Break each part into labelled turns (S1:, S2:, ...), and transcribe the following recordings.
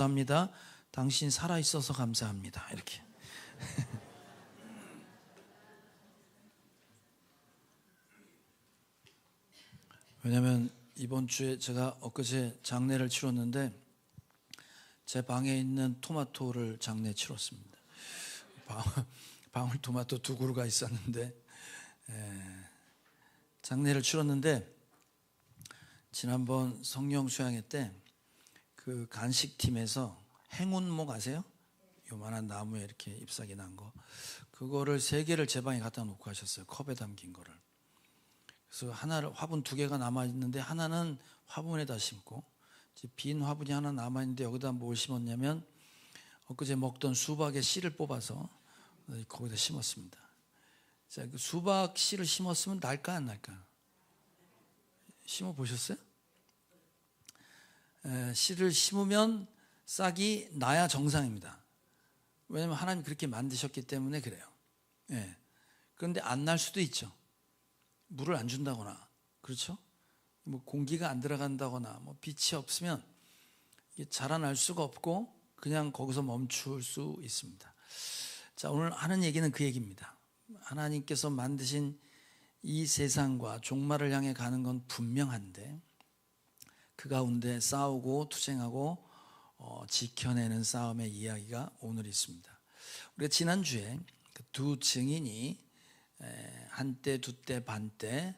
S1: 감사합니다. 당신 살아있어서 감사합니다. 이렇게. 왜냐하면 이번 주에 제가 엊그제 장례를 치렀는데 제 방에 있는 토마토를 장례 치렀습니다. 방울토마토 2그루가 있었는데 장례를 치렀는데 지난번 성령 수양회 때 그 간식팀에서 행운목 아세요? 요만한 나무에 이렇게 잎사귀 난 거, 그거를 3개를 제 방에 갖다 놓고 가셨어요. 컵에 담긴 거를. 그래서 하나를, 화분 2개가 남아 있는데 하나는 화분에다 심고, 빈 화분이 하나 남아 있는데 여기다 뭘 심었냐면 엊그제 먹던 수박의 씨를 뽑아서 거기다 심었습니다. 자, 그 수박 씨를 심었으면 날까 안 날까? 심어 보셨어요? 씨를 심으면 싹이 나야 정상입니다. 왜냐하면 하나님 그렇게 만드셨기 때문에 그래요. 그런데 안 날 수도 있죠. 물을 안 준다거나, 그렇죠? 뭐 공기가 안 들어간다거나, 뭐 빛이 없으면 이게 자라날 수가 없고 그냥 거기서 멈출 수 있습니다. 자, 오늘 하는 얘기는 그 얘기입니다. 하나님께서 만드신 이 세상과 종말을 향해 가는 건 분명한데 그 가운데 싸우고 투쟁하고 지켜내는 싸움의 이야기가 오늘 있습니다. 우리가 지난주에 그 2 증인이 한때, 2때, 반때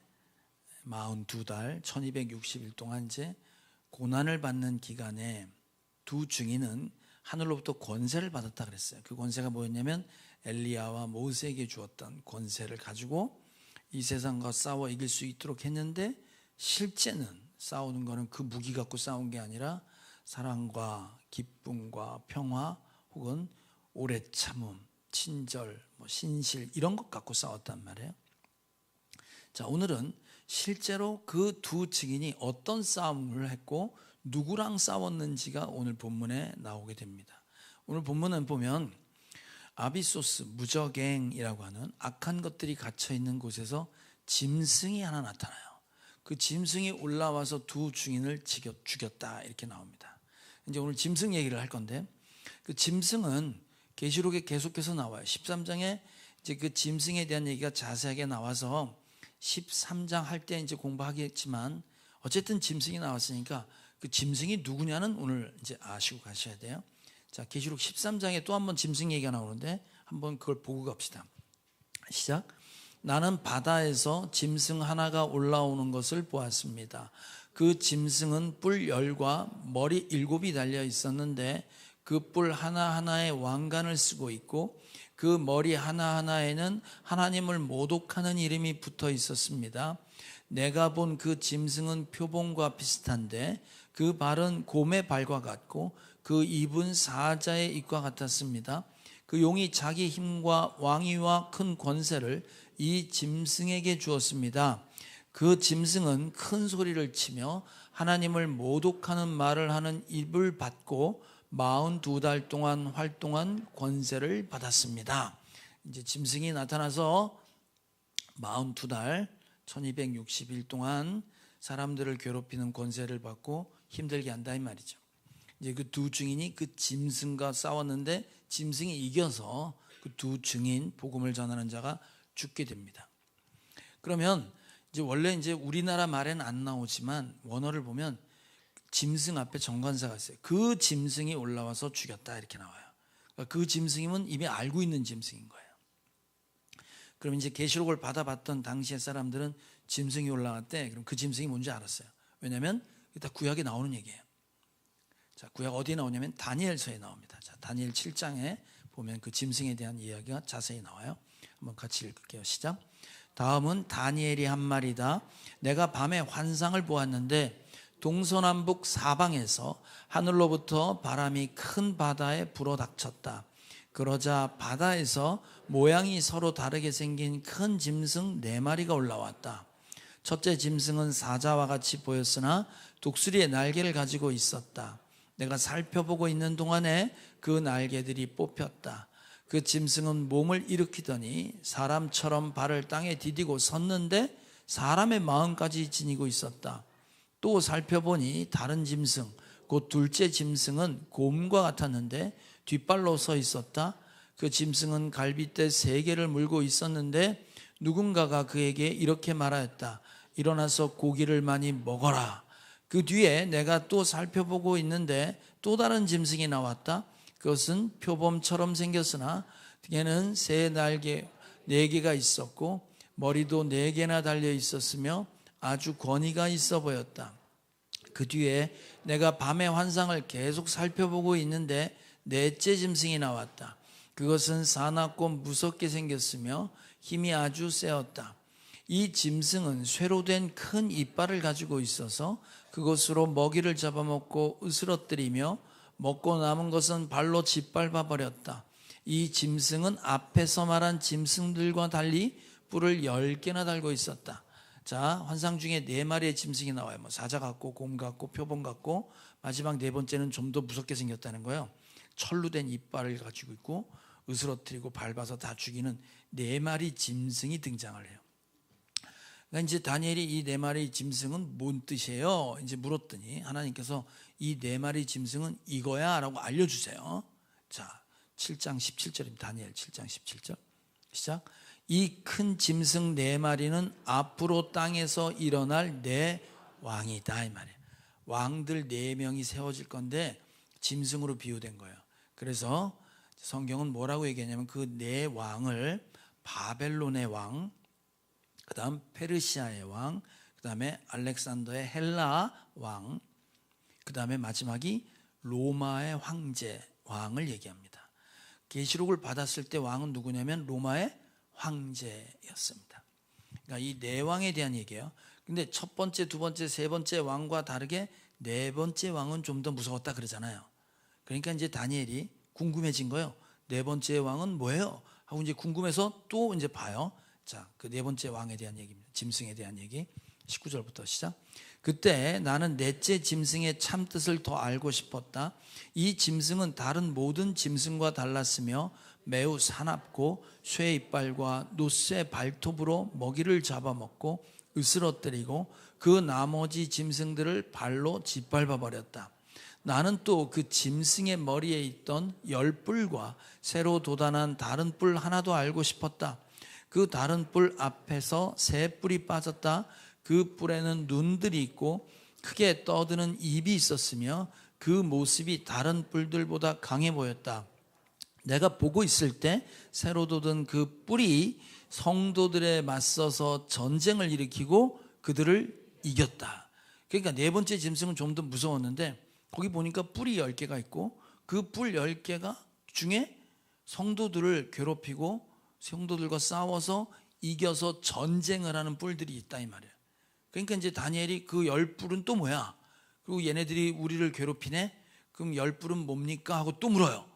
S1: 42달 1260일 동안 이제 고난을 받는 기간에 2 증인은 하늘로부터 권세를 받았다 그랬어요. 그 권세가 뭐였냐면 엘리야와 모세에게 주었던 권세를 가지고 이 세상과 싸워 이길 수 있도록 했는데, 실제는 싸우는 거는 그 무기 갖고 싸운 게 아니라 사랑과 기쁨과 평화 혹은 오래 참음, 친절, 신실 이런 것 갖고 싸웠단 말이에요. 자, 오늘은 실제로 그 2 증인이 어떤 싸움을 했고 누구랑 싸웠는지가 오늘 본문에 나오게 됩니다. 오늘 본문은 보면 아비소스, 무적행이라고 하는 악한 것들이 갇혀 있는 곳에서 짐승이 하나 나타나요. 그 짐승이 올라와서 2 증인을 죽였다 이렇게 나옵니다. 이제 오늘 짐승 얘기를 할 건데, 그 짐승은 계시록에 계속해서 나와요. 13장에 이제 그 짐승에 대한 얘기가 자세하게 나와서 13장 할 때 이제 공부하겠지만 어쨌든 짐승이 나왔으니까 그 짐승이 누구냐는 오늘 이제 아시고 가셔야 돼요. 자, 계시록 13장에 또 한번 짐승 얘기가 나오는데 한번 그걸 보고 갑시다. 시작. 나는 바다에서 짐승 하나가 올라오는 것을 보았습니다. 그 짐승은 뿔 10과 머리 7이 달려 있었는데 그 뿔 하나하나에 왕관을 쓰고 있고 그 머리 하나하나에는 하나님을 모독하는 이름이 붙어 있었습니다. 내가 본 그 짐승은 표범과 비슷한데 그 발은 곰의 발과 같고 그 입은 사자의 입과 같았습니다. 그 용이 자기 힘과 왕위와 큰 권세를 이 짐승에게 주었습니다. 그 짐승은 큰 소리를 치며 하나님을 모독하는 말을 하는 입을 받고 42달 동안 활동한 권세를 받았습니다. 이제 짐승이 나타나서 42달 1260일 동안 사람들을 괴롭히는 권세를 받고 힘들게 한다 이 말이죠. 이제 그 2 증인이 그 짐승과 싸웠는데 짐승이 이겨서 그 2 증인, 복음을 전하는 자가 죽게 됩니다. 그러면 이제 원래 이제 우리나라 말에는 안 나오지만 원어를 보면 짐승 앞에 정관사가 있어요. 그 짐승이 올라와서 죽였다 이렇게 나와요. 그러니까 그 짐승이면 이미 알고 있는 짐승인 거예요. 그럼 이제 계시록을 받아봤던 당시의 사람들은 짐승이 올라왔대. 그럼 그 짐승이 뭔지 알았어요. 왜냐하면 다 구약에 나오는 얘기예요. 자, 구약 어디에 나오냐면 다니엘서에 나옵니다. 자, 다니엘 7장에 보면 그 짐승에 대한 이야기가 자세히 나와요. 한번 같이 읽을게요. 시작. 다음은 다니엘이 한 말이다. 내가 밤에 환상을 보았는데 동서남북 사방에서 하늘로부터 바람이 큰 바다에 불어닥쳤다. 그러자 바다에서 모양이 서로 다르게 생긴 큰 짐승 4마리가 올라왔다. 첫째 짐승은 사자와 같이 보였으나 독수리의 날개를 가지고 있었다. 내가 살펴보고 있는 동안에 그 날개들이 뽑혔다. 그 짐승은 몸을 일으키더니 사람처럼 발을 땅에 디디고 섰는데 사람의 마음까지 지니고 있었다. 또 살펴보니 다른 짐승 곧 둘째 짐승은 곰과 같았는데 뒷발로 서 있었다. 그 짐승은 갈빗대 3개를 물고 있었는데 누군가가 그에게 이렇게 말하였다. 일어나서 고기를 많이 먹어라. 그 뒤에 내가 또 살펴보고 있는데 또 다른 짐승이 나왔다. 그것은 표범처럼 생겼으나 걔는 새 날개 4개가 있었고 머리도 4개나 달려 있었으며 아주 권위가 있어 보였다. 그 뒤에 내가 밤의 환상을 계속 살펴보고 있는데 넷째 짐승이 나왔다. 그것은 사납고 무섭게 생겼으며 힘이 아주 세었다. 이 짐승은 쇠로 된 큰 이빨을 가지고 있어서 그것으로 먹이를 잡아먹고 으스러뜨리며 먹고 남은 것은 발로 짓밟아 버렸다. 이 짐승은 앞에서 말한 짐승들과 달리 뿔을 10개나 달고 있었다. 자, 환상 중에 4마리의 짐승이 나와요. 사자 같고 곰 같고 표범 같고 마지막 4번째는 좀 더 무섭게 생겼다는 거예요. 철로 된 이빨을 가지고 있고 으스러뜨리고 밟아서 다 죽이는 4마리 짐승이 등장을 해요. 그러니까 이제 다니엘이 이 4마리 짐승은 뭔 뜻이에요? 이제 물었더니 하나님께서 이 4마리 짐승은 이거야 라고 알려주세요. 자, 7장 17절입니다. 다니엘 7장 17절 시작. 이 큰 짐승 4마리는 앞으로 땅에서 일어날 내 왕이다 이 말이에요. 왕들 4명이 세워질 건데 짐승으로 비유된 거예요. 그래서 성경은 뭐라고 얘기하냐면 그 4왕을 바벨론의 왕, 그 다음 페르시아의 왕, 그 다음에 알렉산더의 헬라 왕, 그 다음에 마지막이 로마의 황제 왕을 얘기합니다. 계시록을 받았을 때 왕은 누구냐면 로마의 황제였습니다. 그러니까 이 4왕에 대한 얘기예요. 근데 첫 번째, 두 번째, 세 번째 왕과 다르게 4번째 왕은 좀 더 무서웠다 그러잖아요. 그러니까 이제 다니엘이 궁금해진 거예요. 4번째 왕은 뭐예요? 하고 이제 궁금해서 또 이제 봐요. 자, 그 4번째 왕에 대한 얘기입니다. 짐승에 대한 얘기. 19절부터 시작. 그때 나는 넷째 짐승의 참뜻을 더 알고 싶었다. 이 짐승은 다른 모든 짐승과 달랐으며 매우 사납고 쇠 이빨과 노쇠 발톱으로 먹이를 잡아먹고 으스러뜨리고 그 나머지 짐승들을 발로 짓밟아 버렸다. 나는 또 그 짐승의 머리에 있던 10뿔과 새로 돋아난 다른 뿔 하나도 알고 싶었다. 그 다른 뿔 앞에서 3뿔이 빠졌다. 그 뿔에는 눈들이 있고 크게 떠드는 입이 있었으며 그 모습이 다른 뿔들보다 강해 보였다. 내가 보고 있을 때 새로 돋은 그 뿔이 성도들에 맞서서 전쟁을 일으키고 그들을 이겼다. 그러니까 4번째 짐승은 좀 더 무서웠는데 거기 보니까 뿔이 10개가 있고 그 뿔 10개가 중에 성도들을 괴롭히고 성도들과 싸워서 이겨서 전쟁을 하는 뿔들이 있다 이 말이에요. 그러니까 이제 다니엘이 그 10뿔은 또 뭐야? 그리고 얘네들이 우리를 괴롭히네? 그럼 10뿔은 뭡니까? 하고 또 물어요.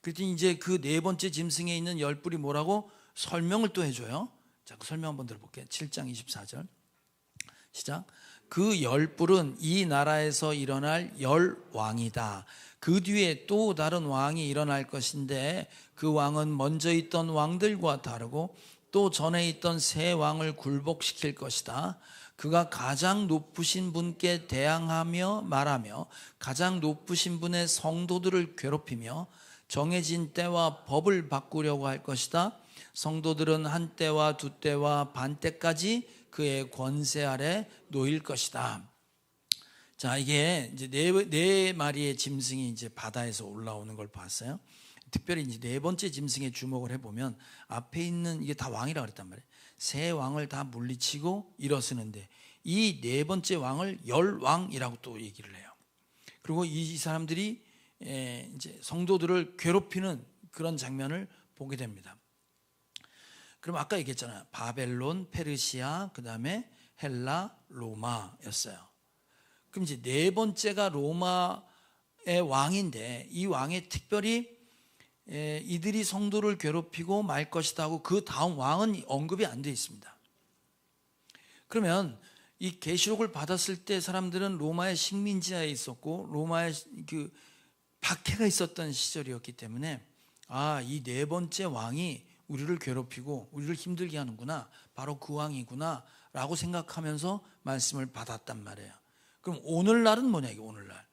S1: 그랬더니 이제 그 4번째 짐승에 있는 10뿔이 뭐라고 설명을 또 해줘요. 자, 그 설명 한번 들어볼게요. 7장 24절 시작. 그 10뿔은 이 나라에서 일어날 10왕이다. 그 뒤에 또 다른 왕이 일어날 것인데 그 왕은 먼저 있던 왕들과 다르고 또 전에 있던 새 왕을 굴복시킬 것이다. 그가 가장 높으신 분께 대항하며 말하며 가장 높으신 분의 성도들을 괴롭히며 정해진 때와 법을 바꾸려고 할 것이다. 성도들은 한 때와 두 때와 반 때까지 그의 권세 아래 놓일 것이다. 자, 이게 이제 네 마리의 짐승이 이제 바다에서 올라오는 걸 봤어요. 특별히 이제 4번째 짐승에 주목을 해보면 앞에 있는 이게 다 왕이라고 그랬단 말이에요. 세 왕을 다 물리치고 일어서는데 이 4번째 왕을 10왕이라고 또 얘기를 해요. 그리고 이 사람들이 이제 성도들을 괴롭히는 그런 장면을 보게 됩니다. 그럼 아까 얘기했잖아요. 바벨론, 페르시아, 그 다음에 헬라, 로마였어요. 그럼 이제 4번째가 로마의 왕인데 이 왕에 특별히 이들이 성도를 괴롭히고 말 것이다 하고 그 다음 왕은 언급이 안 되어 있습니다. 그러면 이 계시록을 받았을 때 사람들은 로마의 식민지하에 있었고 로마의 그 박해가 있었던 시절이었기 때문에 이 4번째 왕이 우리를 괴롭히고 우리를 힘들게 하는구나, 바로 그 왕이구나 라고 생각하면서 말씀을 받았단 말이에요. 그럼 오늘날은 뭐냐 이게 오늘날.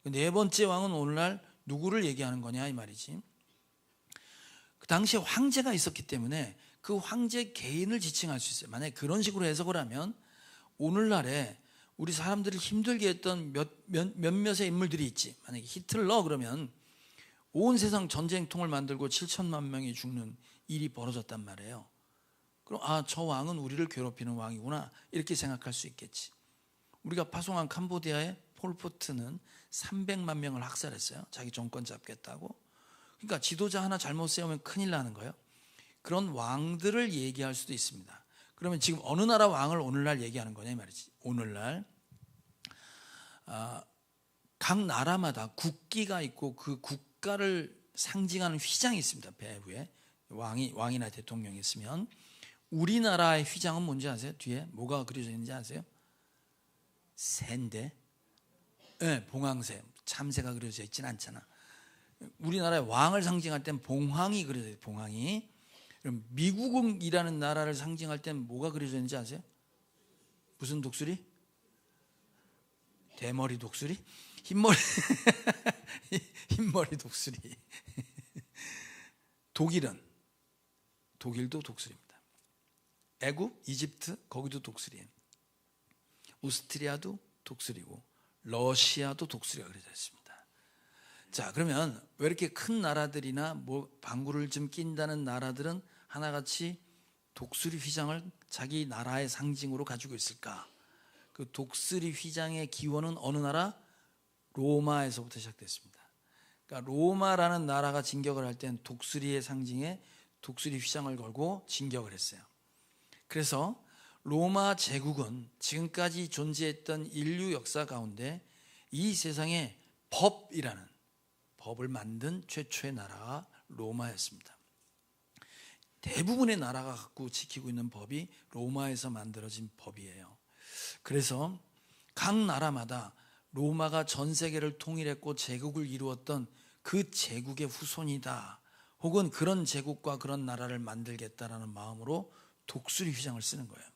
S1: 네 번째 왕은 오늘날 누구를 얘기하는 거냐 이 말이지. 그 당시에 황제가 있었기 때문에 그 황제 개인을 지칭할 수 있어요. 만약에 그런 식으로 해석을 하면 오늘날에 우리 사람들을 힘들게 했던 몇몇의 인물들이 있지. 만약에 히틀러 그러면 온 세상 전쟁통을 만들고 7천만 명이 죽는 일이 벌어졌단 말이에요. 그럼 저 왕은 우리를 괴롭히는 왕이구나 이렇게 생각할 수 있겠지. 우리가 파송한 캄보디아의 폴포트는 300만 명을 학살했어요. 자기 정권 잡겠다고. 그러니까 지도자 하나 잘못 세우면 큰일 나는 거예요. 그런 왕들을 얘기할 수도 있습니다. 그러면 지금 어느 나라 왕을 오늘날 얘기하는 거냐 이 말이지. 오늘날 각 나라마다 국기가 있고 그 국가를 상징하는 휘장이 있습니다. 배 위에 왕이나 대통령이 있으면 우리나라의 휘장은 뭔지 아세요? 뒤에 뭐가 그려져 있는지 아세요? 새인데, 네, 봉황새. 참새가 그려져 있진 않잖아. 우리나라의 왕을 상징할 땐 봉황이 그려져 있어요. 봉황이. 그럼 미국이라는 나라를 상징할 땐 뭐가 그려져 있는지 아세요? 무슨 독수리? 대머리 독수리? 흰머리 흰머리 독수리. 독일도 독수리입니다. 애굽, 이집트 거기도 독수리예요. 오스트리아도 독수리고 러시아도 독수리가 그려져 있습니다. 자, 그러면 왜 이렇게 큰 나라들이나 뭐 방구를 좀 낀다는 나라들은 하나같이 독수리 휘장을 자기 나라의 상징으로 가지고 있을까? 그 독수리 휘장의 기원은 어느 나라? 로마에서부터 시작됐습니다. 그러니까 로마라는 나라가 진격을 할 때는 독수리의 상징에 독수리 휘장을 걸고 진격을 했어요. 그래서 로마 제국은 지금까지 존재했던 인류 역사 가운데 이 세상에 법이라는 법을 만든 최초의 나라가 로마였습니다. 대부분의 나라가 갖고 지키고 있는 법이 로마에서 만들어진 법이에요. 그래서 각 나라마다 로마가 전 세계를 통일했고 제국을 이루었던 그 제국의 후손이다, 혹은 그런 제국과 그런 나라를 만들겠다라는 마음으로 독수리 휘장을 쓰는 거예요.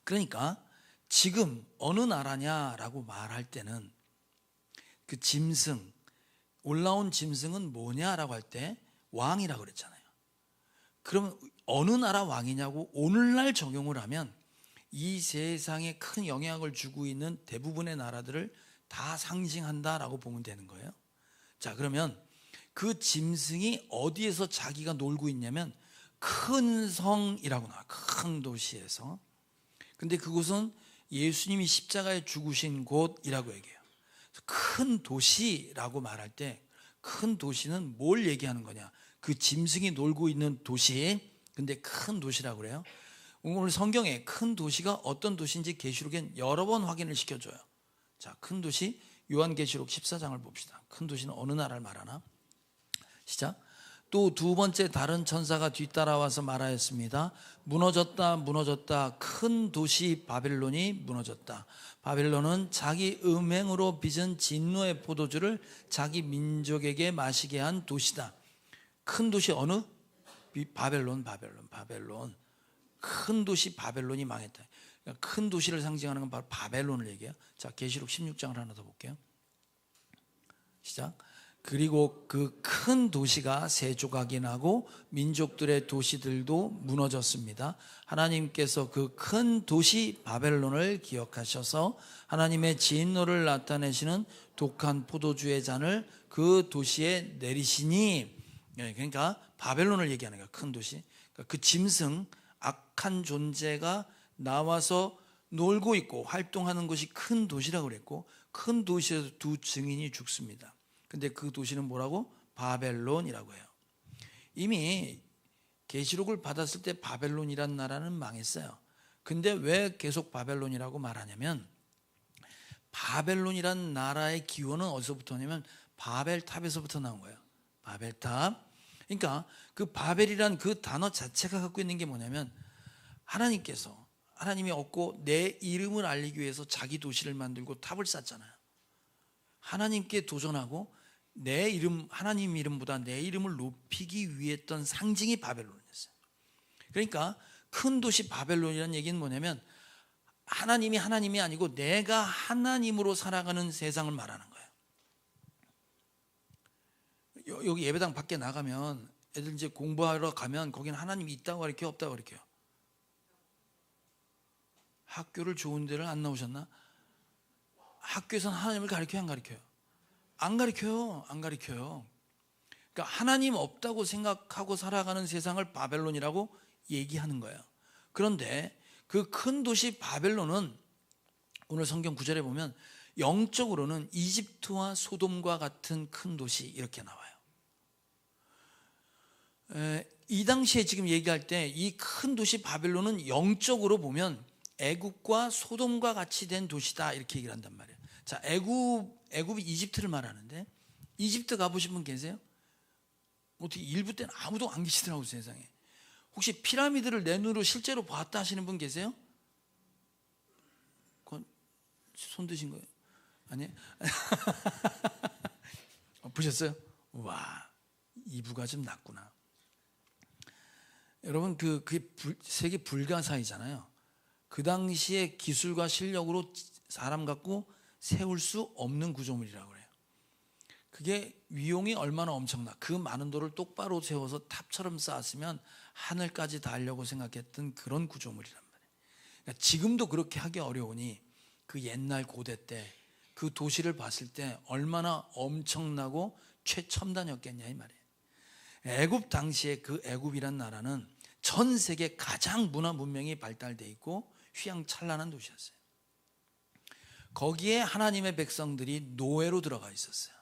S1: 그러니까 지금 어느 나라냐라고 말할 때는 그 짐승, 올라온 짐승은 뭐냐라고 할 때 왕이라고 그랬잖아요. 그러면 어느 나라 왕이냐고 오늘날 적용을 하면 이 세상에 큰 영향을 주고 있는 대부분의 나라들을 다 상징한다라고 보면 되는 거예요. 자, 그러면 그 짐승이 어디에서 자기가 놀고 있냐면 큰 성이라고 나와요. 큰 도시에서. 근데 그곳은 예수님이 십자가에 죽으신 곳이라고 얘기해요. 큰 도시라고 말할 때 큰 도시는 뭘 얘기하는 거냐? 그 짐승이 놀고 있는 도시. 근데 큰 도시라고 그래요. 오늘 성경에 큰 도시가 어떤 도시인지 계시록엔 여러 번 확인을 시켜줘요. 자, 큰 도시 요한계시록 14장을 봅시다. 큰 도시는 어느 나라를 말하나? 시작. 또 두 번째 다른 천사가 뒤따라와서 말하였습니다. 무너졌다, 무너졌다. 큰 도시 바벨론이 무너졌다. 바벨론은 자기 음행으로 빚은 진노의 포도주를 자기 민족에게 마시게 한 도시다. 큰 도시 어느? 바벨론. 큰 도시 바벨론이 망했다. 그러니까 큰 도시를 상징하는 건 바로 바벨론을 얘기해요. 자, 계시록 16장을 하나 더 볼게요. 시작. 그리고 그 큰 도시가 세 조각이 나고 민족들의 도시들도 무너졌습니다. 하나님께서 그 큰 도시 바벨론을 기억하셔서 하나님의 진노를 나타내시는 독한 포도주의 잔을 그 도시에 내리시니, 그러니까 바벨론을 얘기하는 거예요. 큰 도시. 그러니까 그 짐승, 악한 존재가 나와서 놀고 있고 활동하는 것이 큰 도시라고 그랬고, 큰 도시에서 두 증인이 죽습니다. 근데 그 도시는 뭐라고? 바벨론이라고 해요. 이미 계시록을 받았을 때 바벨론이란 나라는 망했어요. 근데 왜 계속 바벨론이라고 말하냐면, 바벨론이란 나라의 기원은 어디서부터 오냐면 바벨탑에서부터 나온 거예요. 바벨탑. 그러니까 그 바벨이란 그 단어 자체가 갖고 있는 게 뭐냐면, 하나님이 없고 내 이름을 알리기 위해서 자기 도시를 만들고 탑을 쌓잖아요. 하나님께 도전하고 내 이름, 하나님 이름보다 내 이름을 높이기 위해 했던 상징이 바벨론이었어요. 그러니까 큰 도시 바벨론이라는 얘기는 뭐냐면 하나님이 아니고 내가 하나님으로 살아가는 세상을 말하는 거예요. 여기 예배당 밖에 나가면 애들 이제 공부하러 가면 거기는 하나님이 있다고 가르쳐요, 없다고 가르쳐요? 학교를 좋은 데를 안 나오셨나? 학교에서는 하나님을 가르쳐요, 안 가르쳐요? 안 가르쳐요, 안 가르쳐요. 그러니까 하나님 없다고 생각하고 살아가는 세상을 바벨론이라고 얘기하는 거예요. 그런데 그 큰 도시 바벨론은 오늘 성경 구절에 보면 영적으로는 이집트와 소돔과 같은 큰 도시 이렇게 나와요. 이 당시에 지금 얘기할 때 이 큰 도시 바벨론은 영적으로 보면 애굽과 소돔과 같이 된 도시다 이렇게 얘기를 한단 말이에요. 자, 애굽이 이집트를 말하는데 이집트 가보신 분 계세요? 어떻게 일부 때는 아무도 안 계시더라고요, 세상에. 혹시 피라미드를 내 눈으로 실제로 봤다 하시는 분 계세요? 그건 손 드신 거예요? 아니에요? 보셨어요? 와, 이부가 좀 낮구나. 여러분, 그게 세계 불가사의잖아요. 그 당시의 기술과 실력으로 사람 갖고 세울 수 없는 구조물이라고 그래요. 그게 위용이 얼마나 엄청나. 그 많은 돌을 똑바로 세워서 탑처럼 쌓았으면 하늘까지 닿으려고 생각했던 그런 구조물이란 말이에요. 그러니까 지금도 그렇게 하기 어려우니 그 옛날 고대 때 그 도시를 봤을 때 얼마나 엄청나고 최첨단이었겠냐 이 말이에요. 애굽 당시에 그 애굽이란 나라는 전 세계 가장 문화 문명이 발달되어 있고 휘황찬란한 도시였어요. 거기에 하나님의 백성들이 노예로 들어가 있었어요.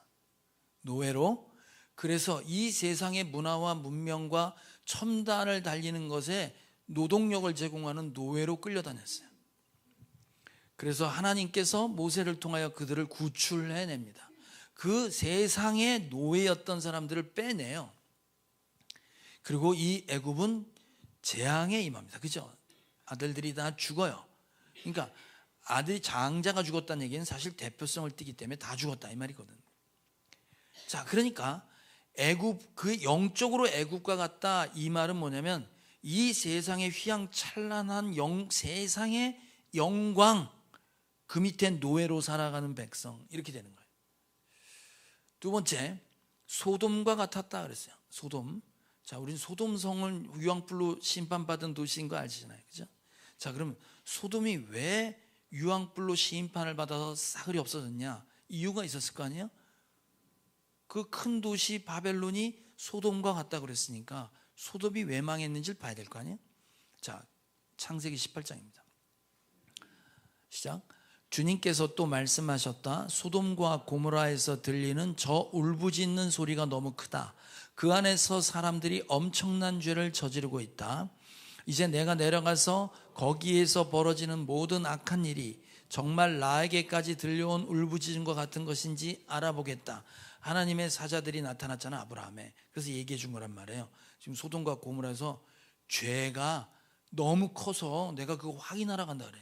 S1: 노예로. 그래서 이 세상의 문화와 문명과 첨단을 달리는 것에 노동력을 제공하는 노예로 끌려다녔어요. 그래서 하나님께서 모세를 통하여 그들을 구출해냅니다. 그 세상의 노예였던 사람들을 빼내요. 그리고 이 애굽은 재앙에 임합니다. 그죠? 아들들이 다 죽어요. 그러니까 아들이 장자가 죽었다는 얘기는 사실 대표성을 띠기 때문에 다 죽었다 이 말이거든. 자, 그러니까 애굽, 그 영적으로 애굽과 같다 이 말은 뭐냐면 이 세상의 휘황찬란한 세상의 영광, 그 밑에 노예로 살아가는 백성 이렇게 되는 거예요. 두 번째, 소돔과 같았다 그랬어요. 소돔. 자, 우린 소돔성을 유황불로 심판받은 도시인 거 아시잖아요, 그죠? 자, 그럼 소돔이 왜 유황불로 심판을 받아서 싸그리 없어졌냐? 이유가 있었을 거 아니에요? 그 큰 도시 바벨론이 소돔과 같다 그랬으니까 소돔이 왜 망했는지를 봐야 될 거 아니에요? 자, 창세기 18장입니다. 시작. 주님께서 또 말씀하셨다. 소돔과 고모라에서 들리는 저 울부짖는 소리가 너무 크다. 그 안에서 사람들이 엄청난 죄를 저지르고 있다. 이제 내가 내려가서 거기에서 벌어지는 모든 악한 일이 정말 나에게까지 들려온 울부짖음과 같은 것인지 알아보겠다. 하나님의 사자들이 나타났잖아, 아브라함에. 그래서 얘기해 준 거란 말이에요. 지금 소돔과 고모라에서 죄가 너무 커서 내가 그거 확인하러 간다 그래.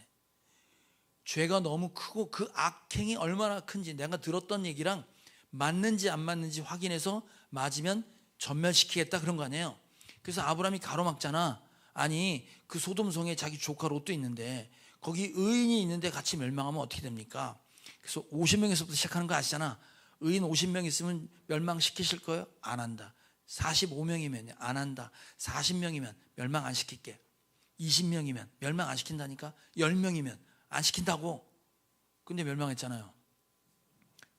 S1: 죄가 너무 크고 그 악행이 얼마나 큰지 내가 들었던 얘기랑 맞는지 안 맞는지 확인해서 맞으면 전멸시키겠다 그런 거 아니에요. 그래서 아브라함이 가로막잖아. 아니, 그 소돔성에 자기 조카 롯도 있는데 거기 의인이 있는데 같이 멸망하면 어떻게 됩니까? 그래서 50명에서부터 시작하는 거 아시잖아. 의인 50명 있으면 멸망시키실 거예요? 안 한다. 45명이면 안 한다. 40명이면 멸망 안 시킬게. 20명이면 멸망 안 시킨다니까. 10명이면 안 시킨다고. 근데 멸망했잖아요.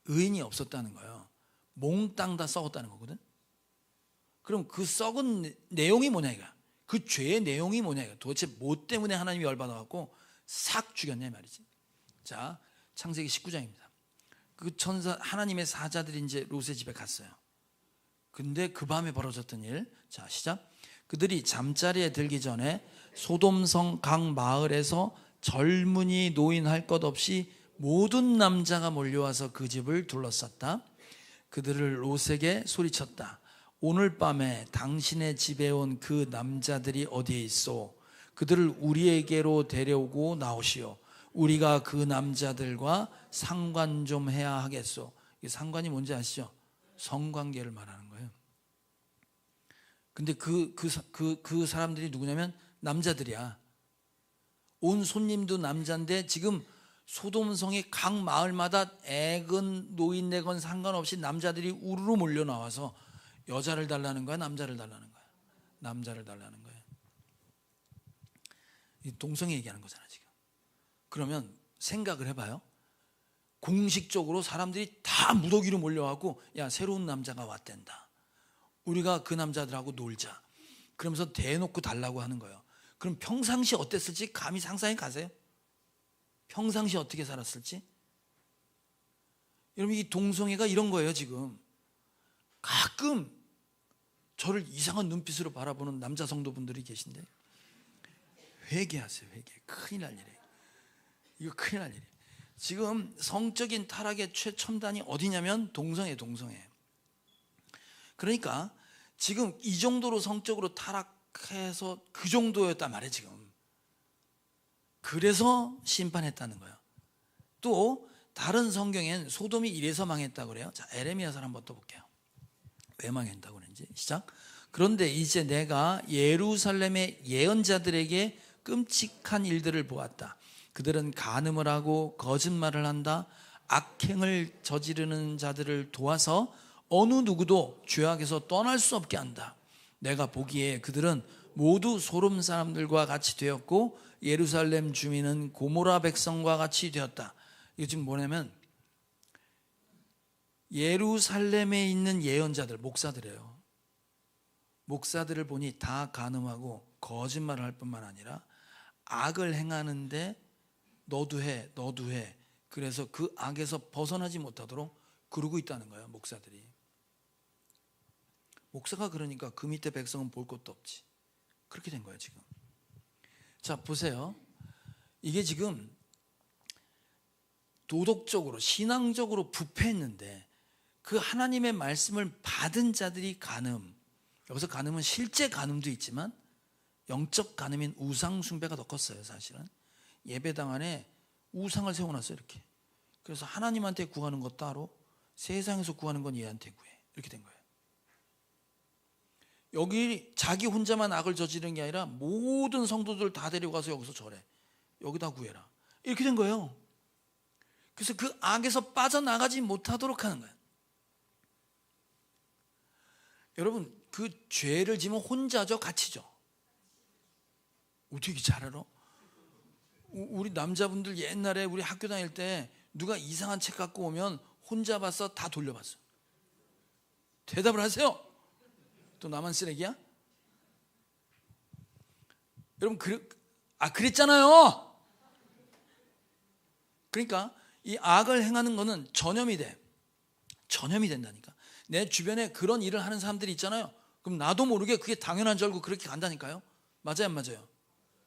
S1: 의인이 없었다는 거예요. 몽땅 다 썩었다는 거거든. 그럼 그 썩은 내용이 뭐냐 이거야. 그 죄의 내용이 뭐냐 이거야. 도대체 뭐 때문에 하나님이 열받아갖고 싹 죽였냐 이 말이지. 자, 창세기 19장입니다. 그 천사 하나님의 사자들이 이제 롯의 집에 갔어요. 근데 그 밤에 벌어졌던 일. 자, 시작. 그들이 잠자리에 들기 전에 소돔성 각 마을에서 젊은이 노인 할 것 없이 모든 남자가 몰려와서 그 집을 둘러쌌다. 그들을 롯에게 소리쳤다. 오늘 밤에 당신의 집에 온 그 남자들이 어디에 있소? 그들을 우리에게로 데려오고 나오시오. 우리가 그 남자들과 상관 좀 해야 하겠소. 상관이 뭔지 아시죠? 성관계를 말하는 거예요. 근데 그 사람들이 누구냐면 남자들이야. 온 손님도 남자인데 지금 소돔성의 각 마을마다 애건 노인네건 상관없이 남자들이 우르르 몰려 나와서 여자를 달라는 거야, 남자를 달라는 거야? 남자를 달라는 거야. 이 동성애 얘기하는 거잖아 지금. 그러면 생각을 해봐요. 공식적으로 사람들이 다 무더기로 몰려와고, 야, 새로운 남자가 왔댄다, 우리가 그 남자들하고 놀자, 그러면서 대놓고 달라고 하는 거예요. 그럼 평상시 어땠을지 감히 상상해 가세요? 평상시 어떻게 살았을지? 여러분, 이 동성애가 이런 거예요. 지금 가끔 저를 이상한 눈빛으로 바라보는 남자 성도분들이 계신데, 회개하세요. 회개. 큰일 날 일이에요. 이거 큰일 날 일이에요. 지금 성적인 타락의 최첨단이 어디냐면 동성애. 그러니까 지금 이 정도로 성적으로 타락해서 그 정도였단 말이에요 지금. 그래서 심판했다는 거예요. 또 다른 성경엔 소돔이 이래서 망했다고 그래요. 자, 에레미야서 한번 또 볼게요. 왜 망했다고 그랬는지. 시작. 그런데 이제 내가 예루살렘의 예언자들에게 끔찍한 일들을 보았다. 그들은 간음을 하고 거짓말을 한다. 악행을 저지르는 자들을 도와서 어느 누구도 죄악에서 떠날 수 없게 한다. 내가 보기에 그들은 모두 소돔 사람들과 같이 되었고 예루살렘 주민은 고모라 백성과 같이 되었다. 이거 지금 뭐냐면 예루살렘에 있는 예언자들, 목사들이에요. 목사들을 보니 다 간음하고 거짓말을 할 뿐만 아니라 악을 행하는데 너도 해. 그래서 그 악에서 벗어나지 못하도록 그러고 있다는 거예요. 목사들이. 목사가 그러니까 그 밑에 백성은 볼 것도 없지. 그렇게 된 거예요 지금. 자, 보세요. 이게 지금 도덕적으로 신앙적으로 부패했는데 그 하나님의 말씀을 받은 자들이 간음, 여기서 간음은 실제 간음도 있지만 영적 간음인 우상 숭배가 더 컸어요. 사실은 예배당 안에 우상을 세워놨어요 이렇게. 그래서 하나님한테 구하는 것 따로, 세상에서 구하는 건 얘한테 구해. 이렇게 된 거예요. 여기 자기 혼자만 악을 저지르는 게 아니라 모든 성도들 다 데려가서 여기서 절해. 여기다 구해라. 이렇게 된 거예요. 그래서 그 악에서 빠져나가지 못하도록 하는 거예요. 여러분, 그 죄를 지면 혼자죠, 같이죠? 어떻게 잘 알아? 우리 남자분들 옛날에 우리 학교 다닐 때 누가 이상한 책 갖고 오면 혼자 봤어, 다 돌려봤어? 대답을 하세요. 또 나만 쓰레기야? 여러분, 그랬잖아요. 그러니까 이 악을 행하는 거는 전염이 돼. 전염이 된다니까. 내 주변에 그런 일을 하는 사람들이 있잖아요. 그럼 나도 모르게 그게 당연한 줄 알고 그렇게 간다니까요. 맞아요, 안 맞아요?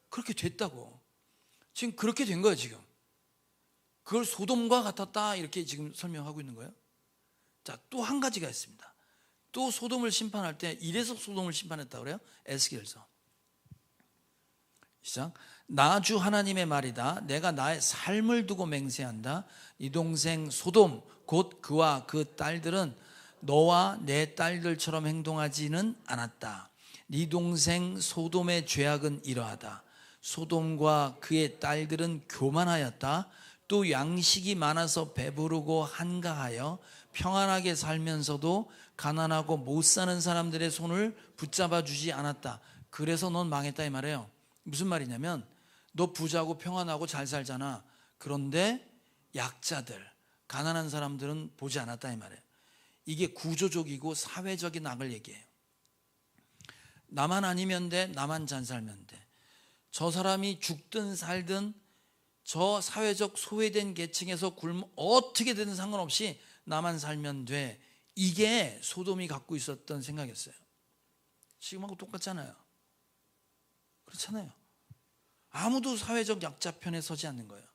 S1: 그렇게 됐다고. 지금 그렇게 된 거예요 지금. 그걸 소돔과 같았다 이렇게 지금 설명하고 있는 거예요. 자, 또 한 가지가 있습니다. 또 소돔을 심판할 때 이래서 소돔을 심판했다고 그래요. 에스겔서 시작. 나 주 하나님의 말이다. 내가 나의 삶을 두고 맹세한다. 네 동생 소돔 곧 그와 그 딸들은 너와 내 딸들처럼 행동하지는 않았다. 네 동생 소돔의 죄악은 이러하다. 소돔과 그의 딸들은 교만하였다. 또 양식이 많아서 배부르고 한가하여 평안하게 살면서도 가난하고 못 사는 사람들의 손을 붙잡아 주지 않았다. 그래서 넌 망했다 이 말이에요. 무슨 말이냐면 너 부자고 평안하고 잘 살잖아. 그런데 약자들, 가난한 사람들은 보지 않았다 이 말이에요. 이게 구조적이고 사회적인 악을 얘기해요. 나만 아니면 돼, 나만 잘 살면 돼. 저 사람이 죽든 살든 저 사회적 소외된 계층에서 어떻게 되든 상관없이 나만 살면 돼. 이게 소돔이 갖고 있었던 생각이었어요. 지금하고 똑같잖아요. 그렇잖아요. 아무도 사회적 약자 편에 서지 않는 거예요.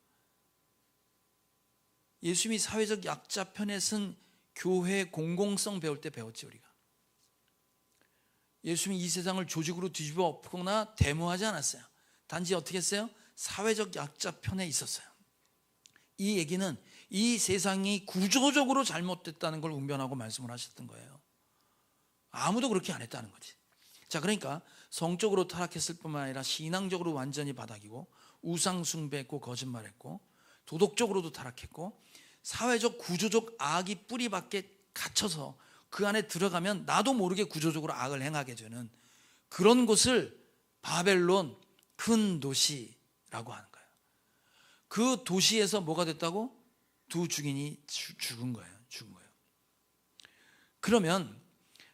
S1: 예수님이 사회적 약자 편에 선 교회 공공성 배울 때 배웠지 우리가. 예수님이 이 세상을 조직으로 뒤집어 엎거나 데모하지 않았어요. 단지 어떻게 했어요? 사회적 약자 편에 있었어요. 이 얘기는 이 세상이 구조적으로 잘못됐다는 걸 운변하고 말씀을 하셨던 거예요. 아무도 그렇게 안 했다는 거지. 자, 그러니까 성적으로 타락했을 뿐만 아니라 신앙적으로 완전히 바닥이고 우상 숭배했고 거짓말했고 도덕적으로도 타락했고 사회적 구조적 악이 뿌리밖에 갇혀서 그 안에 들어가면 나도 모르게 구조적으로 악을 행하게 되는 그런 곳을 바벨론 큰 도시라고 하는 거예요. 그 도시에서 뭐가 됐다고? 두 증인이 죽은 거예요. 그러면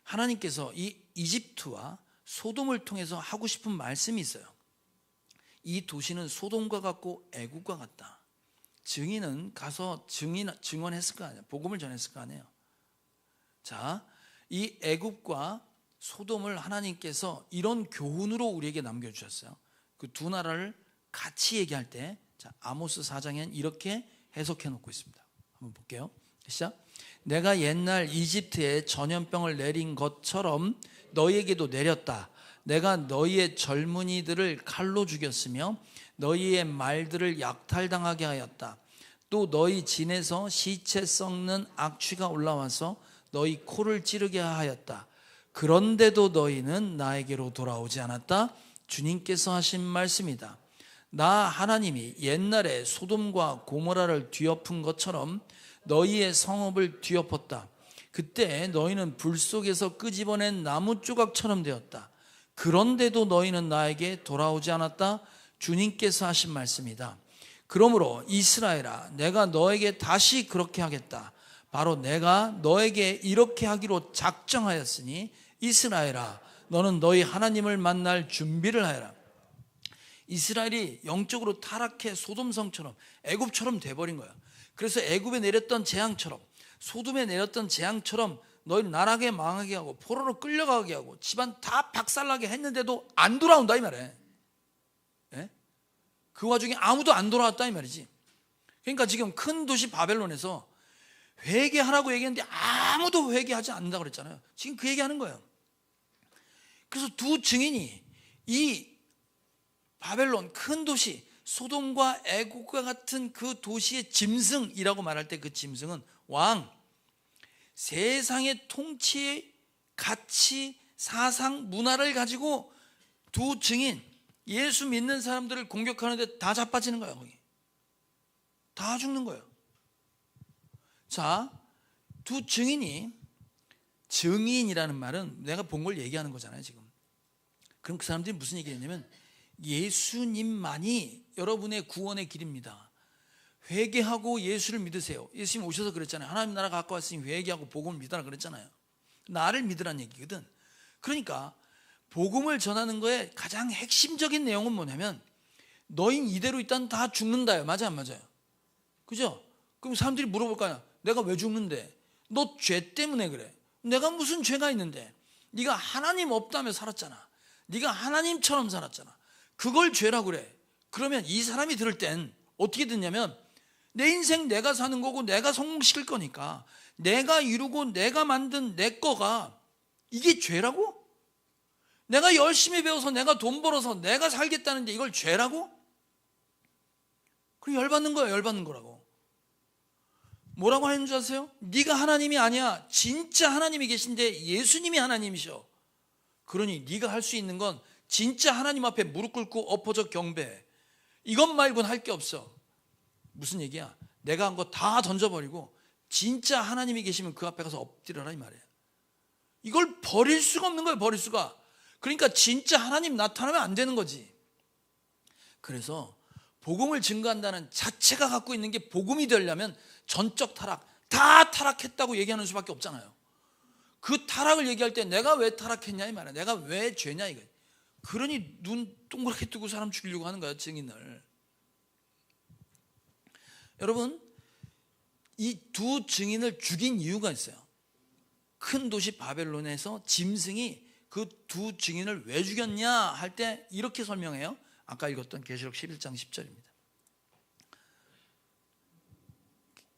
S1: 하나님께서 이 이집트와 소돔을 통해서 하고 싶은 말씀이 있어요. 이 도시는 소돔과 같고 애국과 같다. 증인은 가서 증언했을 거 아니에요. 복음을 전했을 거 아니에요. 자, 이 애국과 소돔을 하나님께서 이런 교훈으로 우리에게 남겨주셨어요. 그 두 나라를 같이 얘기할 때, 자, 아모스 4장엔 이렇게 해석해 놓고 있습니다. 한번 볼게요. 시작. 내가 옛날 이집트에 전염병을 내린 것처럼 너희에게도 내렸다. 내가 너희의 젊은이들을 칼로 죽였으며 너희의 말들을 약탈당하게 하였다. 또 너희 진에서 시체 썩는 악취가 올라와서 너희 코를 찌르게 하였다. 그런데도 너희는 나에게로 돌아오지 않았다. 주님께서 하신 말씀이다. 나 하나님이 옛날에 소돔과 고모라를 뒤엎은 것처럼 너희의 성읍을 뒤엎었다. 그때 너희는 불 속에서 끄집어낸 나무 조각처럼 되었다. 그런데도 너희는 나에게 돌아오지 않았다. 주님께서 하신 말씀이다. 그러므로 이스라엘아, 내가 너에게 다시 그렇게 하겠다. 바로 내가 너에게 이렇게 하기로 작정하였으니 이스라엘아, 너는 너희 하나님을 만날 준비를 하여라. 이스라엘이 영적으로 타락해 소돔성처럼 애굽처럼 돼버린 거야. 그래서 애굽에 내렸던 재앙처럼, 소돔에 내렸던 재앙처럼 너희를 나락에 망하게 하고 포로로 끌려가게 하고 집안 다 박살나게 했는데도 안 돌아온다 이 말이에요. 예? 그 와중에 아무도 안 돌아왔다 이 말이지. 그러니까 지금 큰 도시 바벨론에서 회개하라고 얘기했는데 아무도 회개하지 않는다고 그랬잖아요. 지금 그 얘기하는 거예요. 그래서 두 증인이 이 바벨론 큰 도시 소돔과 애국과 같은 그 도시의 짐승이라고 말할 때 그 짐승은 왕, 세상의 통치의 가치, 사상, 문화를 가지고 두 증인, 예수 믿는 사람들을 공격하는데 다 자빠지는 거예요. 거기 다 죽는 거예요. 자, 두 증인이, 증인이라는 말은 내가 본 걸 얘기하는 거잖아요 지금. 그럼 그 사람들이 무슨 얘기했냐면 예수님만이 여러분의 구원의 길입니다. 회개하고 예수를 믿으세요. 예수님 오셔서 그랬잖아요. 하나님 나라가 가까웠으니 회개하고 복음을 믿어라 그랬잖아요. 나를 믿으라는 얘기거든. 그러니까 복음을 전하는 거에 가장 핵심적인 내용은 뭐냐면 너희 이대로 있다면 다 죽는다요. 맞아 안 맞아요? 그죠? 그럼 사람들이 물어볼 거 아니야. 내가 왜 죽는데? 너 죄 때문에 그래. 내가 무슨 죄가 있는데? 네가 하나님 없다며 살았잖아. 네가 하나님처럼 살았잖아. 그걸 죄라고 그래. 그러면 이 사람이 들을 땐 어떻게 듣냐면 내 인생 내가 사는 거고 내가 성공시킬 거니까 내가 이루고 내가 만든 내 거가 이게 죄라고? 내가 열심히 배워서 내가 돈 벌어서 내가 살겠다는데 이걸 죄라고? 그럼 열받는 거야. 열받는 거라고. 뭐라고 하는 줄 아세요? 네가 하나님이 아니야. 진짜 하나님이 계신데 예수님이 하나님이셔. 그러니 네가 할 수 있는 건 진짜 하나님 앞에 무릎 꿇고 엎어져 경배해. 이것 말고는 할 게 없어. 무슨 얘기야? 내가 한 거 다 던져버리고 진짜 하나님이 계시면 그 앞에 가서 엎드려라 이 말이에요. 이걸 버릴 수가 없는 거예요. 버릴 수가. 그러니까 진짜 하나님 나타나면 안 되는 거지. 그래서 복음을 증거한다는 자체가 갖고 있는 게 복음이 되려면 전적 타락, 다 타락했다고 얘기하는 수밖에 없잖아요. 그 타락을 얘기할 때 내가 왜 타락했냐 이 말이야. 내가 왜 죄냐 이거. 그러니 눈 동그랗게 뜨고 사람 죽이려고 하는 거야, 증인을. 여러분, 이 두 증인을 죽인 이유가 있어요. 큰 도시 바벨론에서 짐승이 그 두 증인을 왜 죽였냐 할 때 이렇게 설명해요. 아까 읽었던 계시록 11장 10절입니다.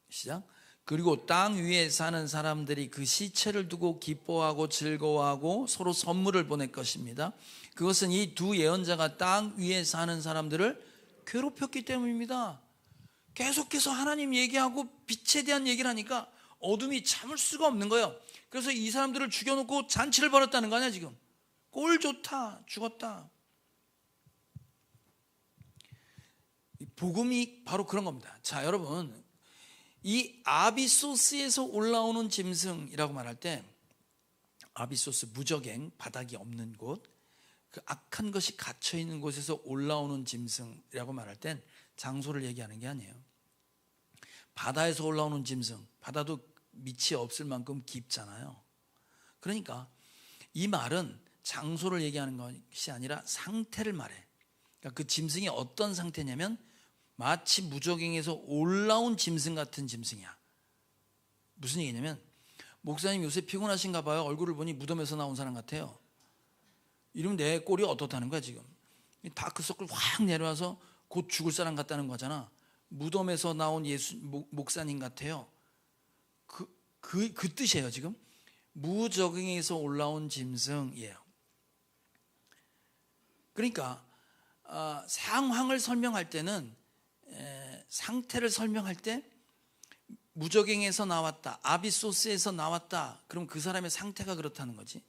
S1: 시작. 그리고 땅 위에 사는 사람들이 그 시체를 두고 기뻐하고 즐거워하고 서로 선물을 보낼 것입니다. 그것은 이 두 예언자가 땅 위에 사는 사람들을 괴롭혔기 때문입니다. 계속해서 하나님 얘기하고 빛에 대한 얘기를 하니까 어둠이 참을 수가 없는 거예요. 그래서 이 사람들을 죽여놓고 잔치를 벌였다는 거 아니야 지금. 꼴 좋다, 죽었다. 복음이 바로 그런 겁니다. 자, 여러분, 이 아비소스에서 올라오는 짐승이라고 말할 때 아비소스, 무적행, 바닥이 없는 곳, 그 악한 것이 갇혀 있는 곳에서 올라오는 짐승이라고 말할 땐 장소를 얘기하는 게 아니에요. 바다에서 올라오는 짐승, 바다도 밑이 없을 만큼 깊잖아요. 그러니까 이 말은 장소를 얘기하는 것이 아니라 상태를 말해. 그러니까 그 짐승이 어떤 상태냐면 마치 무적행에서 올라온 짐승 같은 짐승이야. 무슨 얘기냐면, 목사님 요새 피곤하신가 봐요. 얼굴을 보니 무덤에서 나온 사람 같아요. 이러면 내 꼴이 어떻다는 거야 지금. 다크서클 확 내려와서 곧 죽을 사람 같다는 거잖아. 무덤에서 나온 목사님 같아요. 그 뜻이에요 지금. 무적응에서 올라온 짐승이에요. 그러니까 상황을 설명할 때는, 상태를 설명할 때 무적응에서 나왔다, 아비소스에서 나왔다, 그럼 그 사람의 상태가 그렇다는 거지.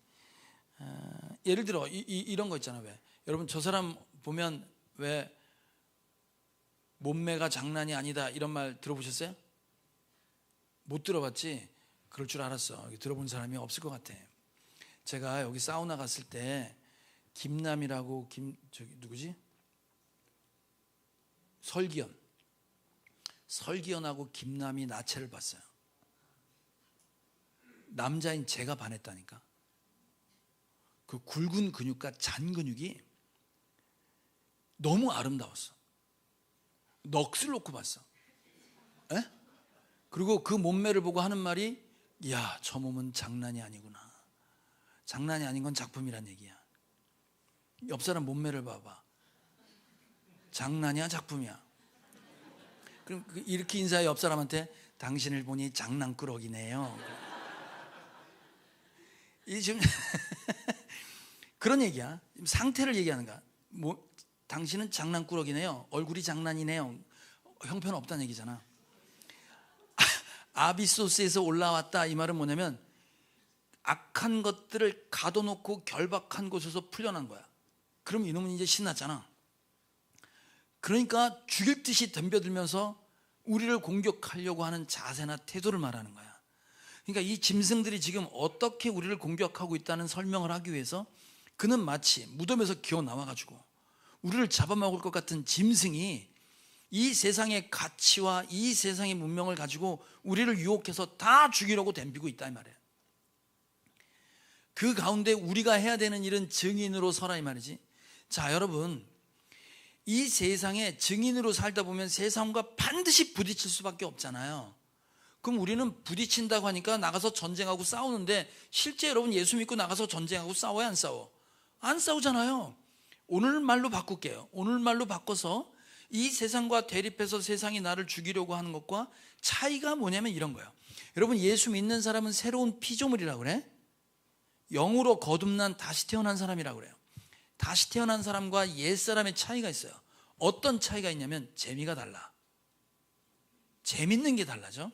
S1: 예를 들어 이런 거 있잖아. 왜 여러분 저 사람 보면 왜 몸매가 장난이 아니다 이런 말 들어보셨어요? 못 들어봤지? 그럴 줄 알았어. 들어본 사람이 없을 것 같아. 제가 여기 사우나 갔을 때 김남이라고 누구지? 설기현하고 김남이 나체를 봤어요. 남자인 제가 반했다니까. 그 굵은 근육과 잔 근육이 너무 아름다웠어. 넋을 놓고 봤어. 에? 그리고 그 몸매를 보고 하는 말이, 야, 저 몸은 장난이 아니구나. 장난이 아닌 건 작품이란 얘기야. 옆 사람 몸매를 봐봐. 장난이야 작품이야. 그럼 이렇게 인사해. 옆 사람한테, 당신을 보니 장난꾸러기네요. 이 지금 그런 얘기야. 상태를 얘기하는 거야. 당신은 장난꾸러기네요. 얼굴이 장난이네요. 형편 없다는 얘기잖아. 아비소스에서 올라왔다 이 말은 뭐냐면 악한 것들을 가둬놓고 결박한 곳에서 풀려난 거야. 그럼 이놈은 이제 신났잖아. 그러니까 죽일 듯이 덤벼들면서 우리를 공격하려고 하는 자세나 태도를 말하는 거야. 그러니까 이 짐승들이 지금 어떻게 우리를 공격하고 있다는 설명을 하기 위해서 그는 마치 무덤에서 기어 나와가지고 우리를 잡아먹을 것 같은 짐승이 이 세상의 가치와 이 세상의 문명을 가지고 우리를 유혹해서 다 죽이려고 덤비고 있다 이 말이에요. 그 가운데 우리가 해야 되는 일은 증인으로 서라 이 말이지. 자, 여러분, 이 세상에 증인으로 살다 보면 세상과 반드시 부딪힐 수밖에 없잖아요. 그럼 우리는 부딪힌다고 하니까 나가서 전쟁하고 싸우는데, 실제 여러분 예수 믿고 나가서 전쟁하고 싸워야 안 싸워? 안 싸우잖아요. 오늘 말로 바꿀게요. 오늘 말로 바꿔서 이 세상과 대립해서 세상이 나를 죽이려고 하는 것과 차이가 뭐냐면 이런 거예요. 여러분, 예수 믿는 사람은 새로운 피조물이라고 그래. 영으로 거듭난 다시 태어난 사람이라고 그래요. 다시 태어난 사람과 옛사람의 차이가 있어요. 어떤 차이가 있냐면 재미가 달라. 재밌는 게 달라져.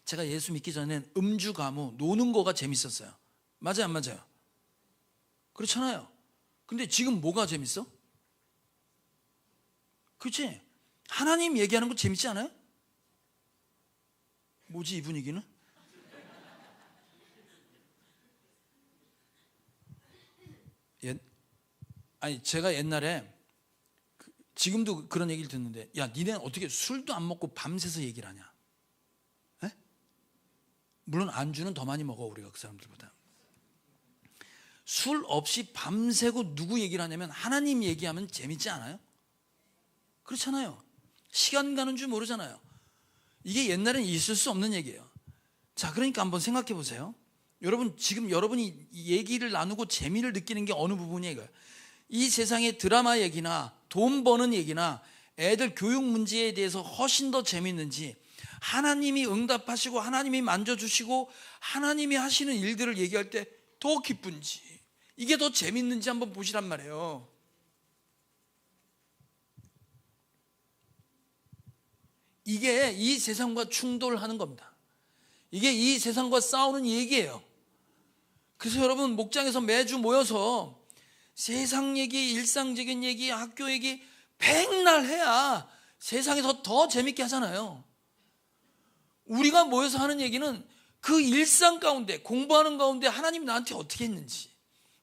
S1: 제가 예수 믿기 전엔 음주 가무 노는 거가 재밌었어요. 맞아요 안 맞아요? 그렇잖아요. 근데 지금 뭐가 재밌어? 그렇지? 하나님 얘기하는 거 재밌지 않아요? 뭐지 이 분위기는? 아니 제가 옛날에 지금도 그런 얘기를 듣는데, 야 니네는 어떻게 술도 안 먹고 밤새서 얘기를 하냐? 에? 물론 안주는 더 많이 먹어 우리가 그 사람들보다. 술 없이 밤새고 누구 얘기를 하냐면 하나님 얘기하면 재밌지 않아요? 그렇잖아요. 시간 가는 줄 모르잖아요. 이게 옛날엔 있을 수 없는 얘기예요. 자, 그러니까 한번 생각해 보세요. 여러분, 지금 여러분이 얘기를 나누고 재미를 느끼는 게 어느 부분이에요? 이거예요. 이 세상의 드라마 얘기나 돈 버는 얘기나 애들 교육 문제에 대해서 훨씬 더 재밌는지, 하나님이 응답하시고 하나님이 만져주시고 하나님이 하시는 일들을 얘기할 때 더 기쁜지, 이게 더 재밌는지 한번 보시란 말이에요. 이게 이 세상과 충돌하는 겁니다. 이게 이 세상과 싸우는 얘기예요. 그래서 여러분, 목장에서 매주 모여서 세상 얘기, 일상적인 얘기, 학교 얘기 백날 해야 세상에서 더 재밌게 하잖아요. 우리가 모여서 하는 얘기는 그 일상 가운데, 공부하는 가운데 하나님이 나한테 어떻게 했는지,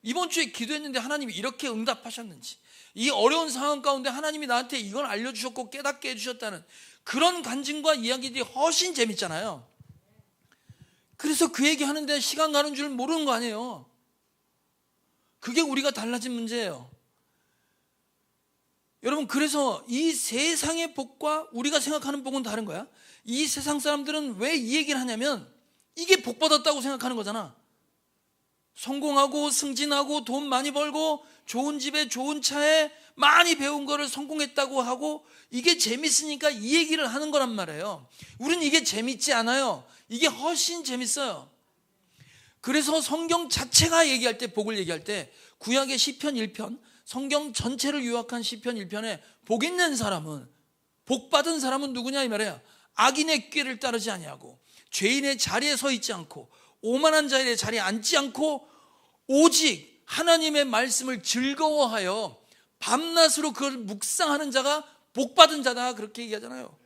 S1: 이번 주에 기도했는데 하나님이 이렇게 응답하셨는지, 이 어려운 상황 가운데 하나님이 나한테 이걸 알려주셨고 깨닫게 해주셨다는 그런 간증과 이야기들이 훨씬 재밌잖아요. 그래서 그 얘기 하는데 시간 가는 줄 모르는 거 아니에요. 그게 우리가 달라진 문제예요. 여러분, 그래서 이 세상의 복과 우리가 생각하는 복은 다른 거야. 이 세상 사람들은 왜 이 얘기를 하냐면 이게 복 받았다고 생각하는 거잖아. 성공하고 승진하고 돈 많이 벌고 좋은 집에 좋은 차에 많이 배운 거를 성공했다고 하고 이게 재밌으니까 이 얘기를 하는 거란 말이에요. 우린 이게 재밌지 않아요. 이게 훨씬 재밌어요. 그래서 성경 자체가 얘기할 때, 복을 얘기할 때 구약의 시편 1편, 성경 전체를 요약한 시편 1편에 복 있는 사람은, 복 받은 사람은 누구냐 이 말이에요. 악인의 꾀를 따르지 아니하고 죄인의 자리에 서 있지 않고 오만한 자의 자리에 앉지 않고 오직 하나님의 말씀을 즐거워하여 밤낮으로 그걸 묵상하는 자가 복 받은 자다, 그렇게 얘기하잖아요.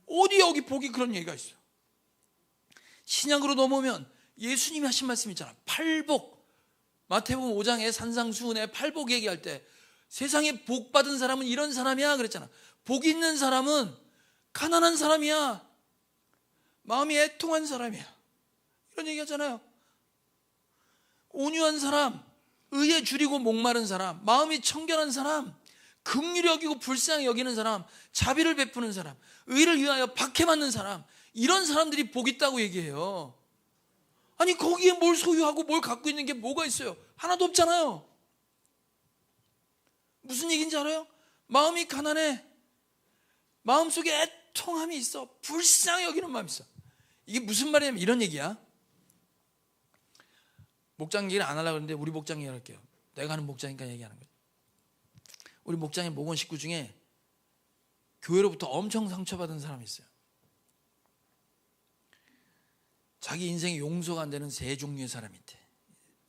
S1: 어디 여기 복이 그런 얘기가 있어요. 신약으로 넘어오면 예수님이 하신 말씀 있잖아. 팔복. 마태복음 5장에 산상수훈의 팔복 얘기할 때 세상에 복 받은 사람은 이런 사람이야 그랬잖아. 복 있는 사람은 가난한 사람이야, 마음이 애통한 사람이야, 이런 얘기하잖아요. 온유한 사람, 의에 줄이고 목마른 사람, 마음이 청결한 사람, 긍휼히 여기고 불쌍히 여기는 사람, 자비를 베푸는 사람, 의를 위하여 박해받는 사람, 이런 사람들이 복 있다고 얘기해요. 아니 거기에 뭘 소유하고 뭘 갖고 있는 게 뭐가 있어요? 하나도 없잖아요. 무슨 얘기인지 알아요? 마음이 가난해, 마음속에 애통함이 있어, 불쌍히 여기는 마음이 있어. 이게 무슨 말이냐면 이런 얘기야. 목장 얘기를 안 하려고 했는데 우리 목장 얘기를 할게요. 내가 하는 목장이니까 얘기하는 거예요. 우리 목장의 목원 식구 중에 교회로부터 엄청 상처받은 사람이 있어요. 자기 인생에 용서가 안 되는 세 종류의 사람이 있대.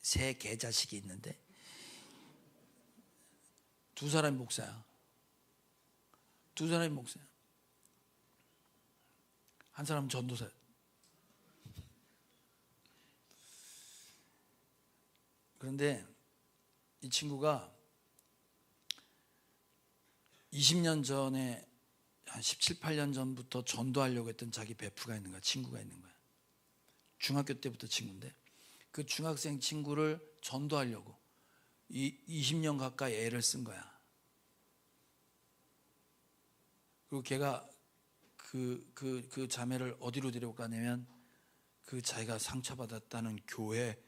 S1: 세 개자식이 있는데 두 사람이 목사야. 두 사람이 목사야. 한 사람은 전도사야. 그런데 이 친구가 20년 전에 한 17, 18년 전부터 전도하려고 했던 자기 베프가 있는 거야. 친구가 있는 거야. 중학교 때부터 친구인데 그 중학생 친구를 전도하려고 20년 가까이 애를 쓴 거야. 그리고 걔가 그 자매를 어디로 데려고 가냐면 그 자기가 상처받았다는 교회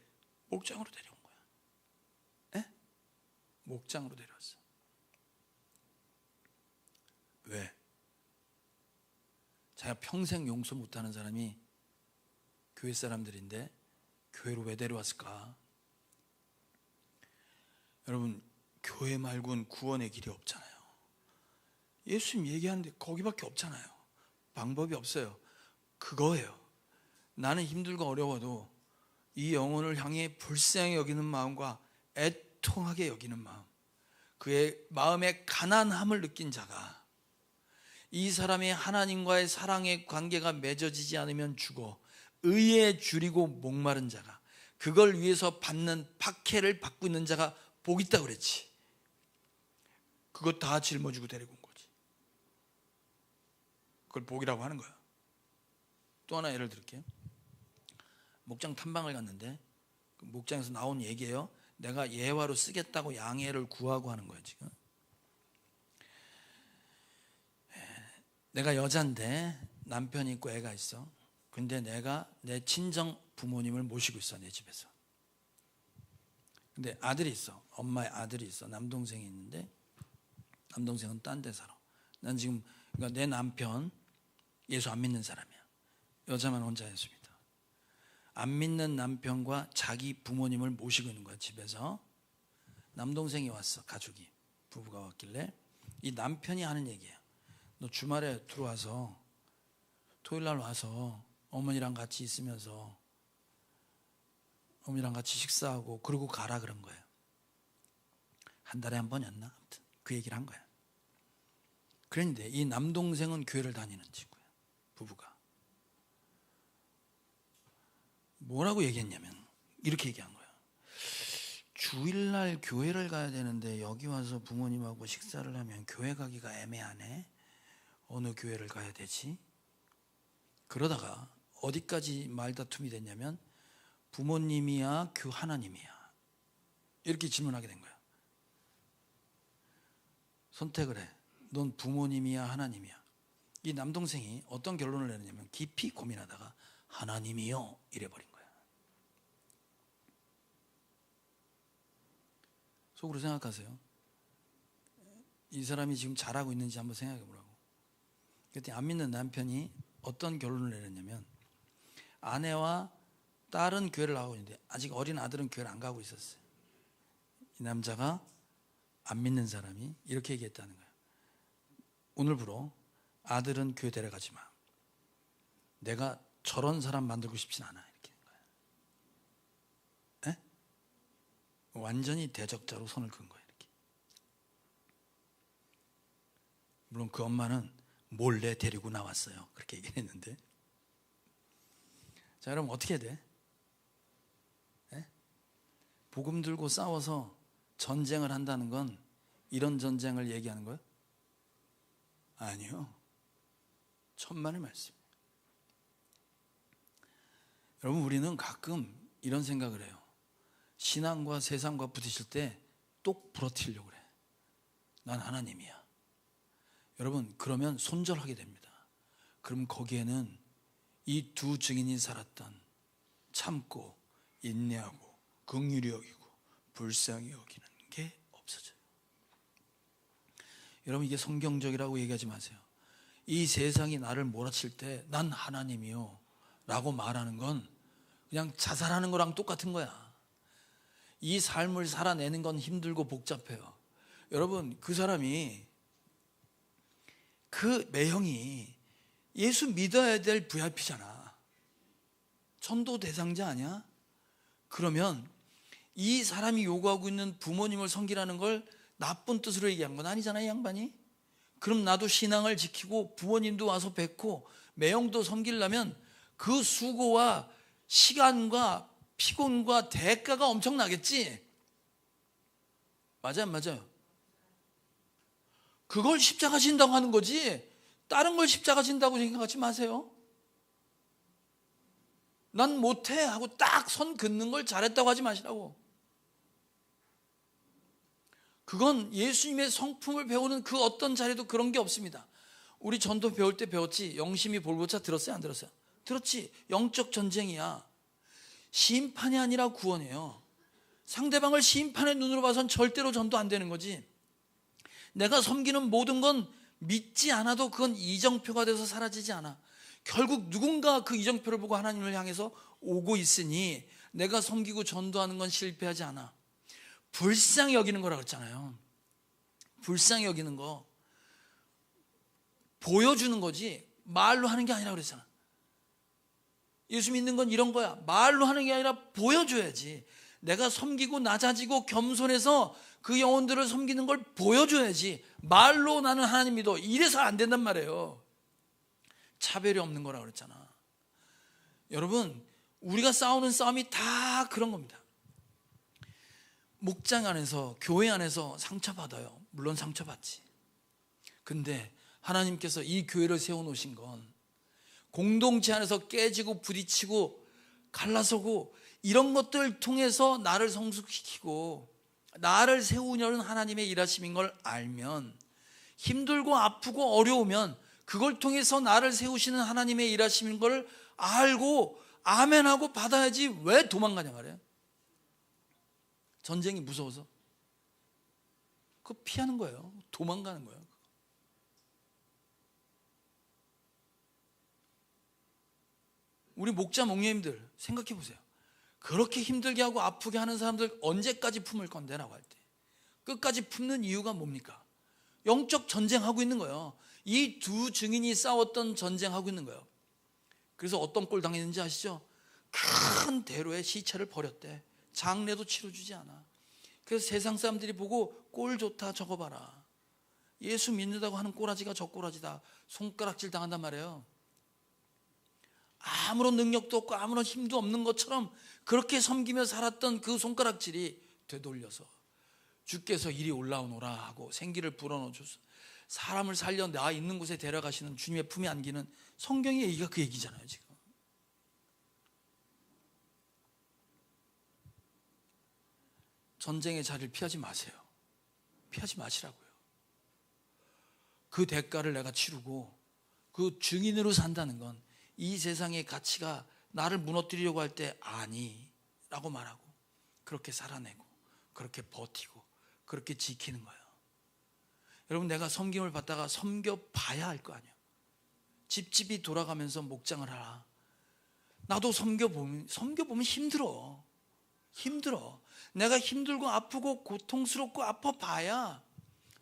S1: 목장으로 데려온 거야. 에? 목장으로 데려왔어. 왜? 자기가 평생 용서 못하는 사람이 교회 사람들인데 교회로 왜 데려왔을까? 여러분, 교회 말고는 구원의 길이 없잖아요. 예수님 얘기하는데 거기밖에 없잖아요. 방법이 없어요. 그거예요. 나는 힘들고 어려워도 이 영혼을 향해 불쌍히 여기는 마음과 애통하게 여기는 마음, 그의 마음의 가난함을 느낀 자가, 이 사람의 하나님과의 사랑의 관계가 맺어지지 않으면 죽어 의에 줄이고 목마른 자가, 그걸 위해서 받는 박해를 받고 있는 자가 복 있다고 그랬지. 그거 다 짊어지고 데리고 온 거지. 그걸 복이라고 하는 거야. 또 하나 예를 들게요. 목장 탐방을 갔는데 그 목장에서 나온 얘기예요. 내가 예화로 쓰겠다고 양해를 구하고 하는 거예요. 지금 내가 여잔데 남편이 있고 애가 있어. 근데 내가 내 친정 부모님을 모시고 있어, 내 집에서. 근데 아들이 있어. 엄마의 아들이 있어. 남동생이 있는데 남동생은 딴 데 살아. 난 지금 그러니까 내 남편 예수 안 믿는 사람이야. 여자만 혼자 예수입니다. 안 믿는 남편과 자기 부모님을 모시고 있는 거야, 집에서. 남동생이 왔어. 가족이, 부부가 왔길래 이 남편이 하는 얘기야. 너 주말에 들어와서 토요일 날 와서 어머니랑 같이 있으면서 어머니랑 같이 식사하고 그러고 가라 그런 거예요. 한 달에 한 번이었나? 아무튼 그 얘기를 한 거야. 그런데 이 남동생은 교회를 다니는 친구야, 부부가. 뭐라고 얘기했냐면 이렇게 얘기한 거야. 주일날 교회를 가야 되는데 여기 와서 부모님하고 식사를 하면 교회 가기가 애매하네. 어느 교회를 가야 되지? 그러다가 어디까지 말다툼이 됐냐면 부모님이야 하나님이야 이렇게 질문하게 된 거야. 선택을 해. 넌 부모님이야 하나님이야. 이 남동생이 어떤 결론을 내느냐면 깊이 고민하다가 하나님이요 이래버린 거야. 속으로 생각하세요. 이 사람이 지금 잘하고 있는지 한번 생각해 보라고. 그때 안 믿는 남편이 어떤 결론을 내렸냐면 아내와 딸은 교회를 나가고 있는데 아직 어린 아들은 교회를 안 가고 있었어요. 이 남자가 안 믿는 사람이 이렇게 얘기했다는 거야. 오늘부로 아들은 교회 데려가지 마. 내가 저런 사람 만들고 싶진 않아. 이렇게 된 거야. 에? 완전히 대적자로 손을 긋은 거야. 이렇게. 물론 그 엄마는 몰래 데리고 나왔어요. 그렇게 얘기했는데. 자, 여러분 어떻게 해야 돼? 에? 복음 들고 싸워서 전쟁을 한다는 건 이런 전쟁을 얘기하는 거예요? 아니요. 천만의 말씀. 여러분 우리는 가끔 이런 생각을 해요. 신앙과 세상과 부딪힐 때 똑 부러뜨리려고 그래. 난 하나님이야. 여러분 그러면 손절하게 됩니다. 그럼 거기에는 이 두 증인이 살았던 참고 인내하고 긍휼히 여기고 불쌍히 여기는 게 없어져요. 여러분 이게 성경적이라고 얘기하지 마세요. 이 세상이 나를 몰아칠 때 난 하나님이요 라고 말하는 건 그냥 자살하는 거랑 똑같은 거야. 이 삶을 살아내는 건 힘들고 복잡해요. 여러분 그 사람이 그 매형이 예수 믿어야 될 VIP잖아. 천도 대상자 아니야? 그러면 이 사람이 요구하고 있는 부모님을 섬기라는 걸 나쁜 뜻으로 얘기한 건 아니잖아요, 이 양반이. 그럼 나도 신앙을 지키고 부모님도 와서 뵙고 매형도 섬기려면 그 수고와 시간과 피곤과 대가가 엄청나겠지. 맞아요, 맞아요. 그걸 십자가 진다고 하는 거지 다른 걸 십자가 진다고 생각하지 마세요. 난 못해 하고 딱 선 긋는 걸 잘했다고 하지 마시라고. 그건 예수님의 성품을 배우는 그 어떤 자리도 그런 게 없습니다. 우리 전도 배울 때 배웠지. 영심이 볼보차 들었어요, 안 들었어요? 들었지. 영적 전쟁이야. 심판이 아니라 구원이에요. 상대방을 심판의 눈으로 봐선 절대로 전도 안 되는 거지. 내가 섬기는 모든 건 믿지 않아도 그건 이정표가 돼서 사라지지 않아. 결국 누군가 그 이정표를 보고 하나님을 향해서 오고 있으니 내가 섬기고 전도하는 건 실패하지 않아. 불쌍히 여기는 거라고 했잖아요. 불쌍히 여기는 거 보여주는 거지 말로 하는 게 아니라 그랬잖아. 예수 믿는 건 이런 거야. 말로 하는 게 아니라 보여줘야지. 내가 섬기고 낮아지고 겸손해서 그 영혼들을 섬기는 걸 보여줘야지. 말로 나는 하나님 믿어 이래서 안 된단 말이에요. 차별이 없는 거라고 그랬잖아. 여러분 우리가 싸우는 싸움이 다 그런 겁니다. 목장 안에서 교회 안에서 상처받아요. 물론 상처받지. 근데 하나님께서 이 교회를 세워놓으신 건 공동체 안에서 깨지고 부딪히고 갈라서고 이런 것들을 통해서 나를 성숙시키고 나를 세우려는 하나님의 일하심인 걸 알면 힘들고 아프고 어려우면 그걸 통해서 나를 세우시는 하나님의 일하심인 걸 알고 아멘하고 받아야지 왜 도망가냐 말이에요. 전쟁이 무서워서 그거 피하는 거예요. 도망가는 거예요. 우리 목자 목녀님들 생각해 보세요. 그렇게 힘들게 하고 아프게 하는 사람들 언제까지 품을 건데 라고 할 때 끝까지 품는 이유가 뭡니까? 영적 전쟁하고 있는 거예요. 이 두 증인이 싸웠던 전쟁하고 있는 거예요. 그래서 어떤 꼴 당했는지 아시죠? 큰 대로에 시체를 버렸대. 장례도 치러주지 않아. 그래서 세상 사람들이 보고 꼴 좋다 저거 봐라. 예수 믿는다고 하는 꼬라지가 저 꼬라지다. 손가락질 당한단 말이에요. 아무런 능력도 없고 아무런 힘도 없는 것처럼 그렇게 섬기며 살았던 그 손가락질이 되돌려서 주께서 이리 올라오노라 하고 생기를 불어넣어줘서 사람을 살려 나 있는 곳에 데려가시는 주님의 품에 안기는 성경의 얘기가 그 얘기잖아요. 지금 전쟁의 자리를 피하지 마세요. 피하지 마시라고요. 그 대가를 내가 치르고 그 증인으로 산다는 건 이 세상의 가치가 나를 무너뜨리려고 할 때 아니 라고 말하고 그렇게 살아내고 그렇게 버티고 그렇게 지키는 거예요. 여러분, 내가 섬김을 받다가 섬겨봐야 할 거 아니에요. 집집이 돌아가면서 목장을 하라. 나도 섬겨보면 힘들어. 내가 힘들고 아프고 고통스럽고 아파봐야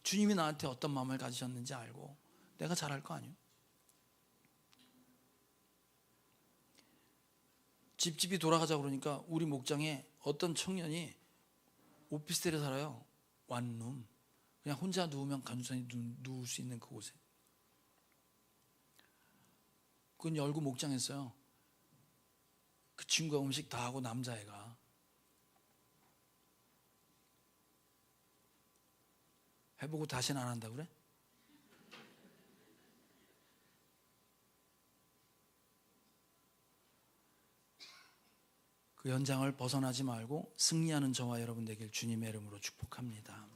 S1: 주님이 나한테 어떤 마음을 가지셨는지 알고 내가 잘할 거 아니에요. 집집이 돌아가자 그러니까 우리 목장에 어떤 청년이 오피스텔에 살아요. 원룸. 그냥 혼자 누우면 간주선이 누울 수 있는 그곳에. 그건 열고 목장했어요. 그 친구가 음식 다 하고 남자애가 해보고 다시는 안 한다 그래? 그 연장을 벗어나지 말고 승리하는 저와 여러분 되길 주님의 이름으로 축복합니다.